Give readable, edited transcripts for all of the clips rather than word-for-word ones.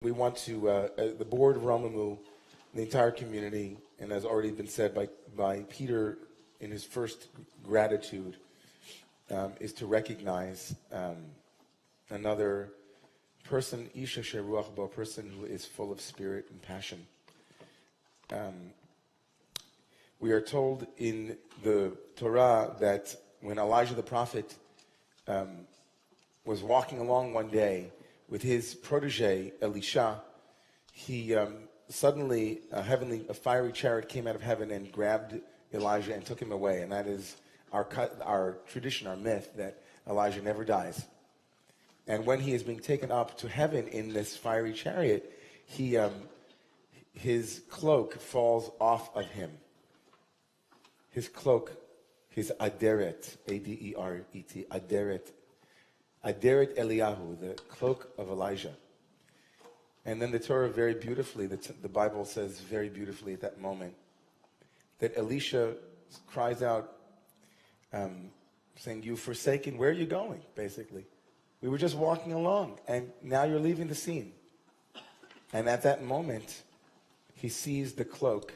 We want to, the board of Romemu, the entire community, and as already been said by Peter in his first gratitude, is to recognize another person, Isha Sheruach Bo, a person who is full of spirit and passion. We are told in the Torah that when Elijah the prophet was walking along one day with his protege, Elisha, he suddenly, a fiery chariot came out of heaven and grabbed Elijah and took him away. And that is our tradition, our myth, that Elijah never dies. And when he is being taken up to heaven in this fiery chariot, his cloak falls off of him. His cloak, his aderet, A-D-E-R-E-T, Aderet Eliyahu, the cloak of Elijah. And then the Torah very beautifully, the Bible says very beautifully at that moment, that Elisha cries out, saying, "You've forsaken, where are you going?" Basically. We were just walking along, and now you're leaving the scene. And at that moment, he sees the cloak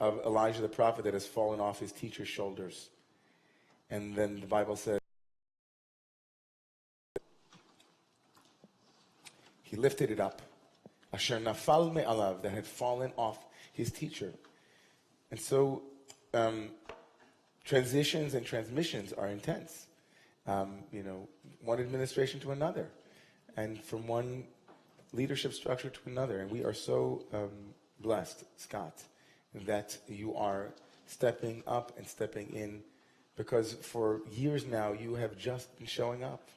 of Elijah the prophet that has fallen off his teacher's shoulders. And then the Bible says, he lifted it up. Asher nafal me'alav, that had fallen off his teacher. And so, transitions and transmissions are intense. One administration to another, and from one leadership structure to another. And we are so blessed, Scott, that you are stepping up and stepping in, because for years now you have just been showing up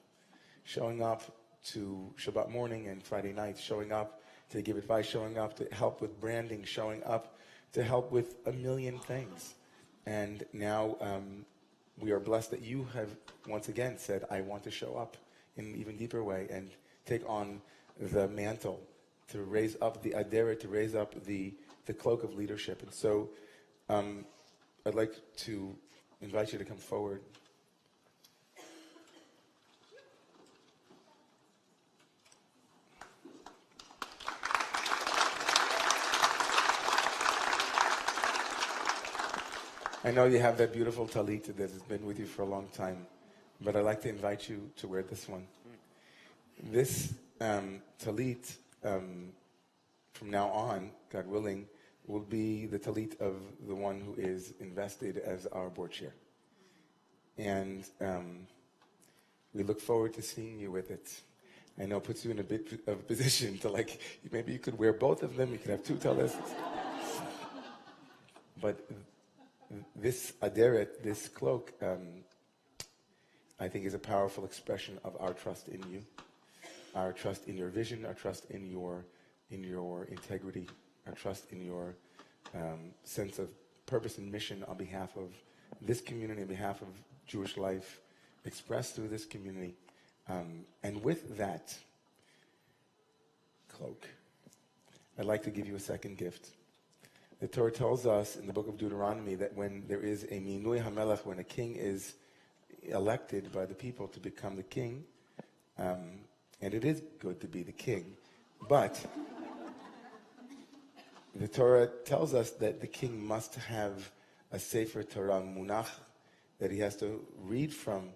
to Shabbat morning and Friday night, showing up to give advice, showing up to help with branding, showing up to help with a million things. And now we are blessed that you have once again said, I want to show up in an even deeper way and take on the mantle, to raise up the aderet, to raise up the cloak of leadership. And so I'd like to invite you to come forward. I know you have that beautiful talit that has been with you for a long time, but I'd like to invite you to wear this one. This talit, from now on, God willing, will be the talit of the one who is invested as our board chair. And we look forward to seeing you with it. I know it puts you in a bit of a position to maybe you could wear both of them, you could have two talits. But this aderet, this cloak, I think is a powerful expression of our trust in you, our trust in your vision, our trust in your integrity, our trust in your sense of purpose and mission on behalf of this community, on behalf of Jewish life, expressed through this community. And with that cloak, I'd like to give you a second gift. The Torah tells us in the book of Deuteronomy that when there is a minui hamelech, when a king is elected by the people to become the king, and it is good to be the king, but the Torah tells us that the king must have a Sefer Torah munach, that he has to read from.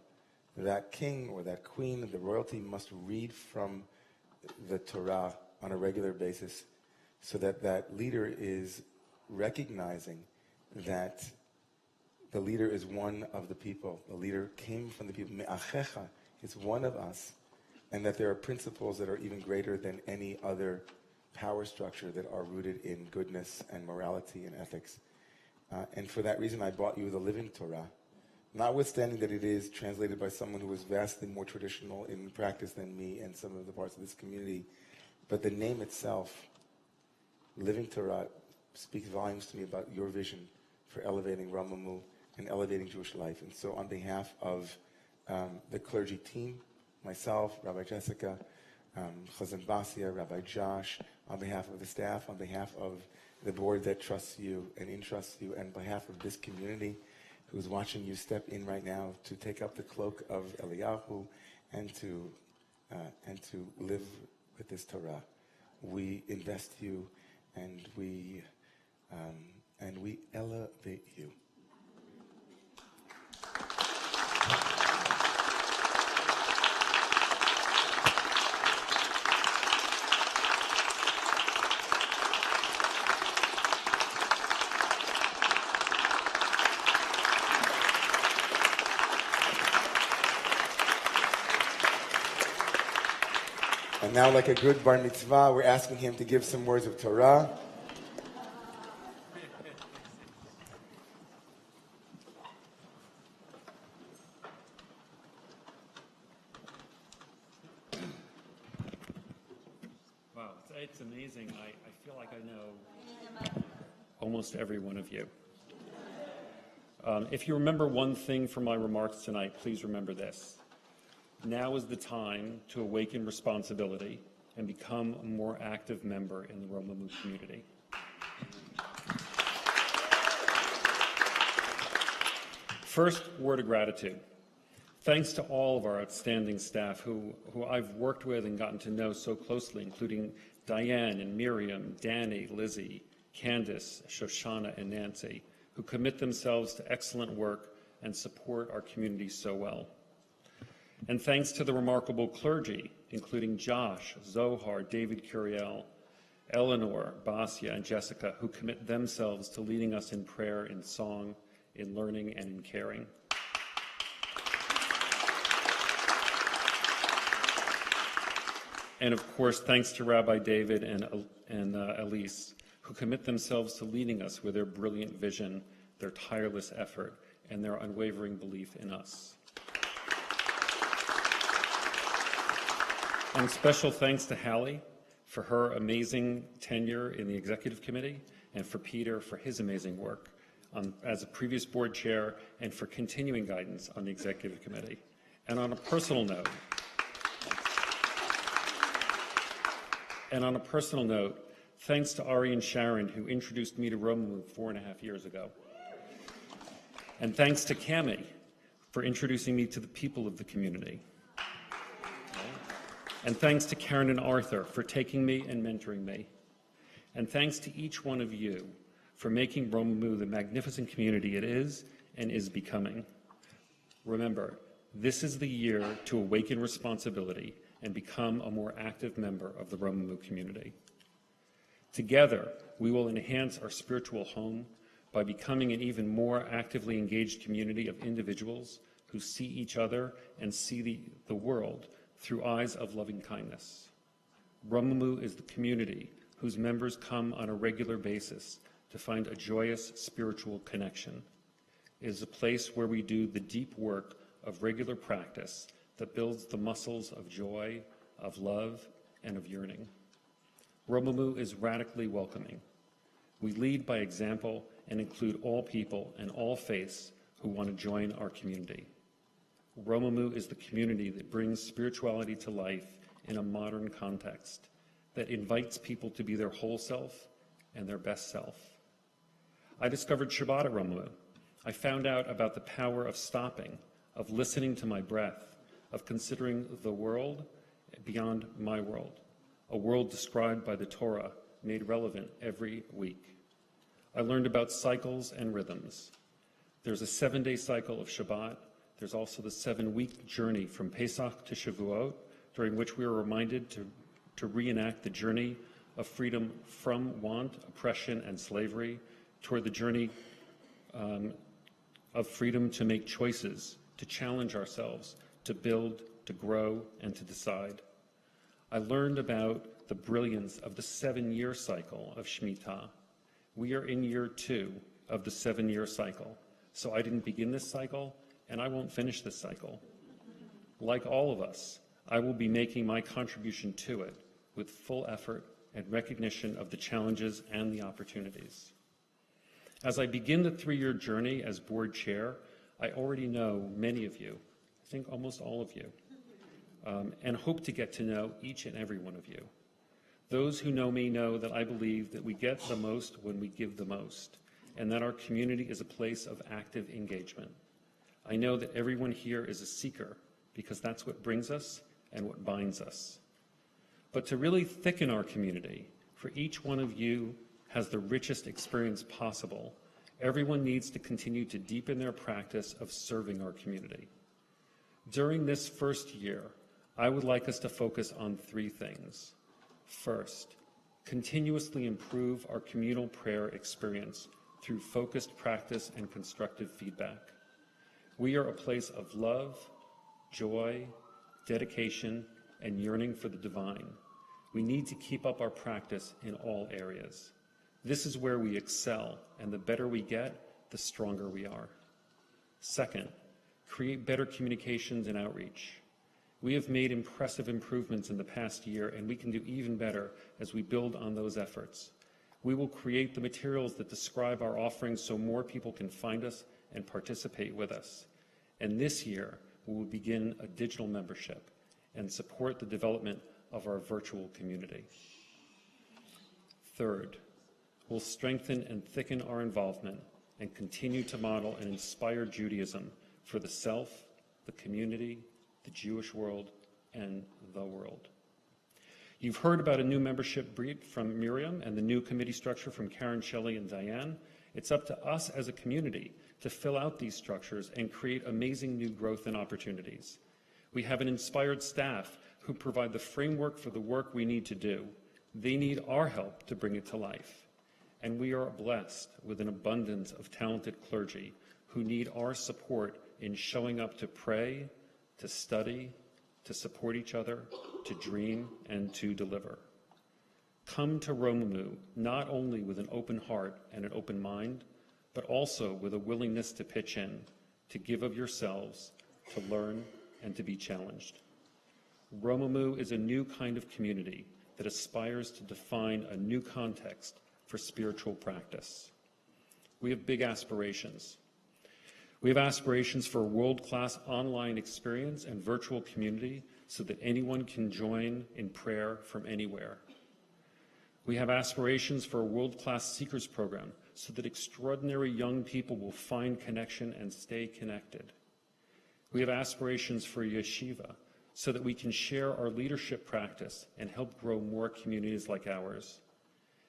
That king or that queen, the royalty must read from the Torah on a regular basis, so that that leader is recognizing that the leader is one of the people. The leader came from the people. Me'achecha is one of us, and that there are principles that are even greater than any other power structure that are rooted in goodness and morality and ethics. And for that reason, I bought you the Living Torah, notwithstanding that it is translated by someone who is vastly more traditional in practice than me and some of the parts of this community. But the name itself, Living Torah, speaks volumes to me about your vision for elevating Romemu and elevating Jewish life. And so on behalf of the clergy team, myself, Rabbi Jessica, Chazan Basia, Rabbi Josh, on behalf of the staff, on behalf of the board that trusts you and entrusts you, and on behalf of this community who's watching you step in right now to take up the cloak of Eliyahu and to live with this Torah. we invest you, and we elevate you. And now, like a good bar mitzvah, we're asking him to give some words of Torah. Wow, it's amazing. I feel like I know almost every one of you. If you remember one thing from my remarks tonight, please remember this. Now is the time to awaken responsibility and become a more active member in the Romemu community. First, word of gratitude. Thanks to all of our outstanding staff who I've worked with and gotten to know so closely, including Diane and Miriam, Danny, Lizzie, Candace, Shoshana, and Nancy, who commit themselves to excellent work and support our community so well. And thanks to the remarkable clergy, including Josh, Zohar, David Curiel, Eleanor, Basia, and Jessica, who commit themselves to leading us in prayer, in song, in learning, and in caring. And of course, thanks to Rabbi David and Elise, who commit themselves to leading us with their brilliant vision, their tireless effort, and their unwavering belief in us. And special thanks to Hallie for her amazing tenure in the executive committee, and for Peter for his amazing work as a previous board chair, and for continuing guidance on the executive committee. And on a personal note, thanks to Ari and Sharon, who introduced me to Romemu 4.5 years ago. And thanks to Cami for introducing me to the people of the community. And thanks to Karen and Arthur for taking me and mentoring me. And thanks to each one of you for making Romemu the magnificent community it is and is becoming. Remember, this is the year to awaken responsibility and become a more active member of the Romemu community. Together, we will enhance our spiritual home by becoming an even more actively engaged community of individuals who see each other and see the world through eyes of loving kindness. Romemu is the community whose members come on a regular basis to find a joyous spiritual connection. It is a place where we do the deep work of regular practice that builds the muscles of joy, of love, and of yearning. Romemu is radically welcoming. We lead by example and include all people and all faiths who want to join our community. Romemu is the community that brings spirituality to life in a modern context, that invites people to be their whole self and their best self. I discovered Shabbat at Romemu. I found out about the power of stopping, of listening to my breath, of considering the world beyond my world, a world described by the Torah, made relevant every week. I learned about cycles and rhythms. There's a 7-day cycle of Shabbat. There's also the 7-week journey from Pesach to Shavuot, during which we are reminded to reenact the journey of freedom from want, oppression, and slavery, toward the journey of freedom to make choices, to challenge ourselves, to build, to grow, and to decide. I learned about the brilliance of the 7-year cycle of Shemitah. We are in year 2 of the 7-year cycle. So I didn't begin this cycle, and I won't finish this cycle. Like all of us, I will be making my contribution to it with full effort and recognition of the challenges and the opportunities. As I begin the 3-year journey as board chair, I already know many of you, I think almost all of you, and hope to get to know each and every one of you. Those who know me know that I believe that we get the most when we give the most, and that our community is a place of active engagement. I know that everyone here is a seeker, because that's what brings us and what binds us. But to really thicken our community, for each one of you has the richest experience possible, everyone needs to continue to deepen their practice of serving our community. During this first year, I would like us to focus on 3 things. First, continuously improve our communal prayer experience through focused practice and constructive feedback. We are a place of love, joy, dedication, and yearning for the divine. We need to keep up our practice in all areas. This is where we excel, and the better we get, the stronger we are. Second, create better communications and outreach. We have made impressive improvements in the past year, and we can do even better as we build on those efforts. We will create the materials that describe our offerings so more people can find us and participate with us. And this year, we will begin a digital membership and support the development of our virtual community. Third, we'll strengthen and thicken our involvement and continue to model and inspire Judaism for the self, the community, the Jewish world, and the world. You've heard about a new membership brief from Miriam and the new committee structure from Karen, Shelley, and Diane. It's up to us as a community to fill out these structures and create amazing new growth and opportunities. We have an inspired staff who provide the framework for the work we need to do. They need our help to bring it to life. And we are blessed with an abundance of talented clergy who need our support in showing up to pray, to study, to support each other, to dream, and to deliver. Come to Romemu not only with an open heart and an open mind, but also with a willingness to pitch in, to give of yourselves, to learn, and to be challenged. Romemu is a new kind of community that aspires to define a new context for spiritual practice. We have big aspirations. We have aspirations for a world-class online experience and virtual community so that anyone can join in prayer from anywhere. We have aspirations for a world-class Seekers program so that extraordinary young people will find connection and stay connected. We have aspirations for yeshiva so that we can share our leadership practice and help grow more communities like ours.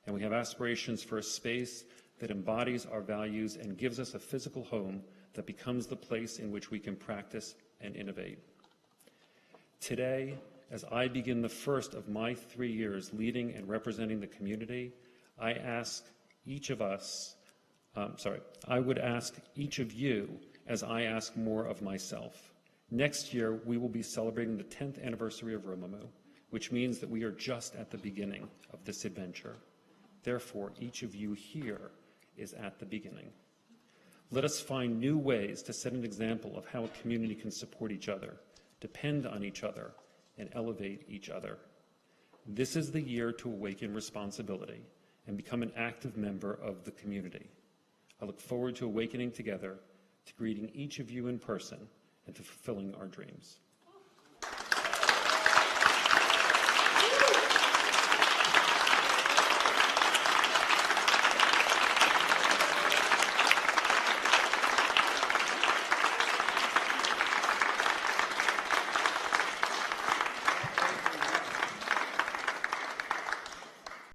And we have aspirations for a space that embodies our values and gives us a physical home that becomes the place in which we can practice and innovate. Today, as I begin the first of my 3 years leading and representing the community, I would ask each of you as I ask more of myself. Next year, we will be celebrating the 10th anniversary of Romemu, which means that we are just at the beginning of this adventure. Therefore, each of you here is at the beginning. Let us find new ways to set an example of how a community can support each other, depend on each other, and elevate each other. This is the year to awaken responsibility and become an active member of the community. I look forward to awakening together, to greeting each of you in person, and to fulfilling our dreams.